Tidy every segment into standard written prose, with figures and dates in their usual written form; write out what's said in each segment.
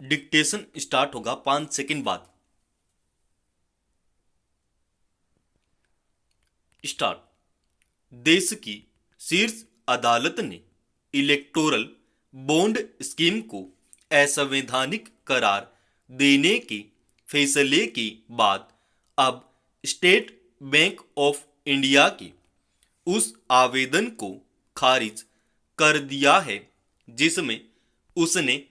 Dictation start होगा 5 second बाद। Start. देश की शीर्ष अदालत ने इलेक्टोरल बॉन्ड स्कीम को असंवैधानिक करार देने के फैसले के बाद अब स्टेट बैंक ऑफ इंडिया के उस आवेदन को खारिज कर दिया है जिसमें उसने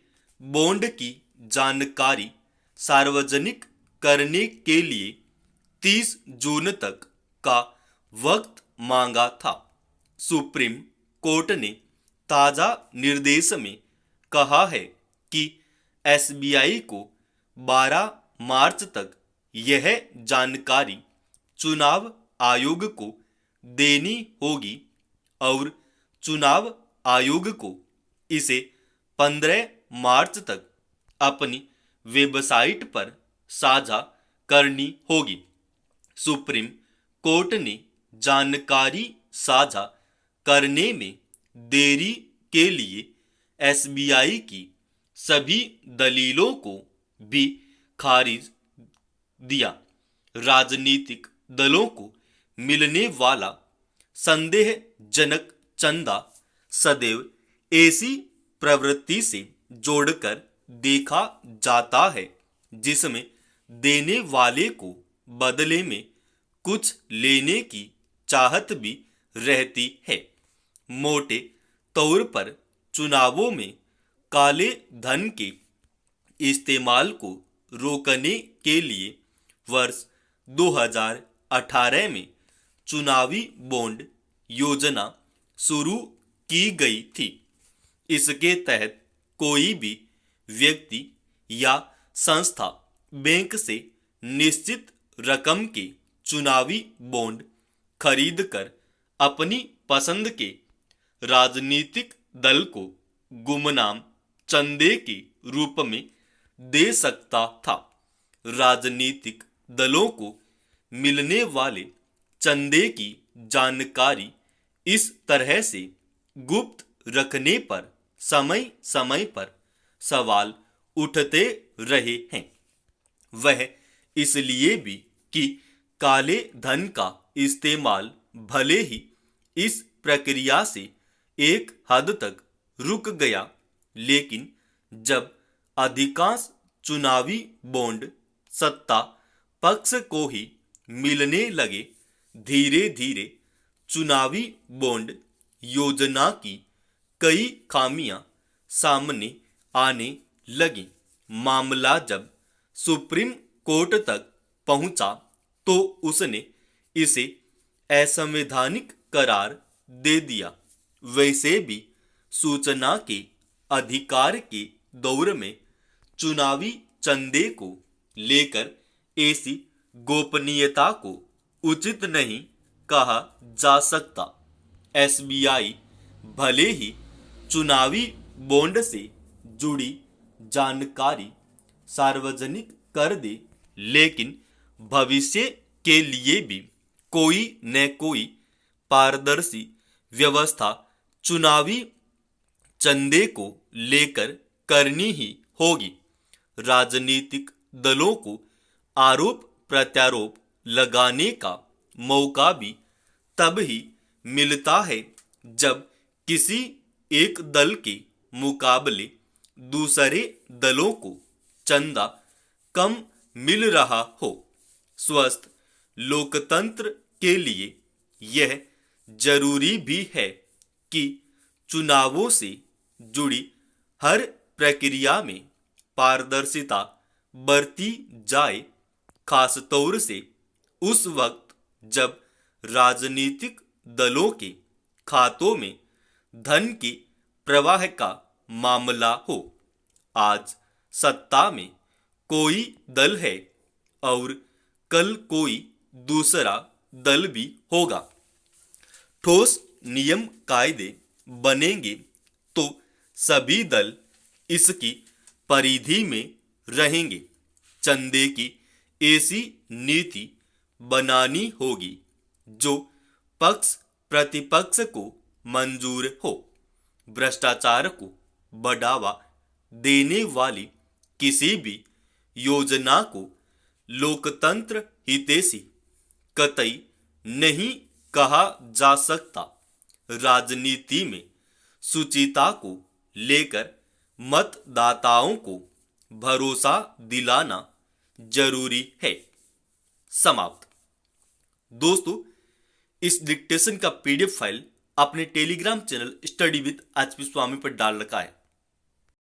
बॉन्ड की जानकारी सार्वजनिक करने के लिए 30 जून तक का वक्त मांगा था। सुप्रीम कोर्ट ने ताजा निर्देश में कहा है कि एसबीआई को 12 मार्च तक यह जानकारी चुनाव आयोग को देनी होगी और चुनाव आयोग को इसे 15 मार्च तक अपनी वेबसाइट पर साझा करनी होगी। सुप्रीम कोर्ट ने जानकारी साझा करने में देरी के लिए एसबीआई की सभी दलीलों को भी खारिज दिया। राजनीतिक दलों को मिलने वाला संदेहजनक चंदा सदैव ऐसी प्रवृत्ति से जोड़कर देखा जाता है जिसमें देने वाले को बदले में कुछ लेने की चाहत भी रहती है। मोटे तौर पर चुनावों में काले धन के इस्तेमाल को रोकने के लिए वर्ष 2018 में चुनावी बॉन्ड योजना शुरू की गई थी। इसके तहत कोई भी व्यक्ति या संस्था बैंक से निश्चित रकम के चुनावी बॉन्ड खरीद कर अपनी पसंद के राजनीतिक दल को गुमनाम चंदे के रूप में दे सकता था। राजनीतिक दलों को मिलने वाले चंदे की जानकारी इस तरह से गुप्त रखने पर समय समय पर सवाल उठते रहे हैं। वह इसलिए भी कि काले धन का इस्तेमाल भले ही इस प्रक्रिया से एक हद तक रुक गया, लेकिन जब अधिकांश चुनावी बॉन्ड सत्ता पक्ष को ही मिलने लगे, धीरे धीरे चुनावी बॉन्ड योजना की कई खामियां सामने आने लगी। मामला जब सुप्रीम कोर्ट तक पहुंचा तो उसने इसे असंवैधानिक करार दे दिया। वैसे भी सूचना के अधिकार के दौर में चुनावी चंदे को लेकर ऐसी गोपनीयता को उचित नहीं कहा जा सकता। एसबीआई भले ही चुनावी बॉन्ड से जुड़ी जानकारी सार्वजनिक कर दे, लेकिन भविष्य के लिए भी कोई न कोई पारदर्शी व्यवस्था चुनावी चंदे को लेकर करनी ही होगी। राजनीतिक दलों को आरोप प्रत्यारोप लगाने का मौका भी तब ही मिलता है जब किसी एक दल के मुकाबले दूसरे दलों को चंदा कम मिल रहा हो। स्वस्थ लोकतंत्र के लिए यह जरूरी भी है कि चुनावों से जुड़ी हर प्रक्रिया में पारदर्शिता बरती जाए, खासतौर से उस वक्त जब राजनीतिक दलों के खातों में धन के प्रवाह का मामला हो। आज सत्ता में कोई दल है और कल कोई दूसरा दल भी होगा। ठोस नियम कायदे बनेंगे तो सभी दल इसकी परिधि में रहेंगे। चंदे की ऐसी नीति बनानी होगी जो पक्ष प्रतिपक्ष को मंजूर हो। भ्रष्टाचार को बढ़ावा देने वाली किसी भी योजना को लोकतंत्र हितैषी कतई नहीं कहा जा सकता। राजनीति में शुचिता को लेकर मतदाताओं को भरोसा दिलाना जरूरी है। समाप्त। दोस्तों, इस डिक्टेशन का पीडीएफ फाइल अपने Telegram channel study with HP Swami पर डाल रखा है।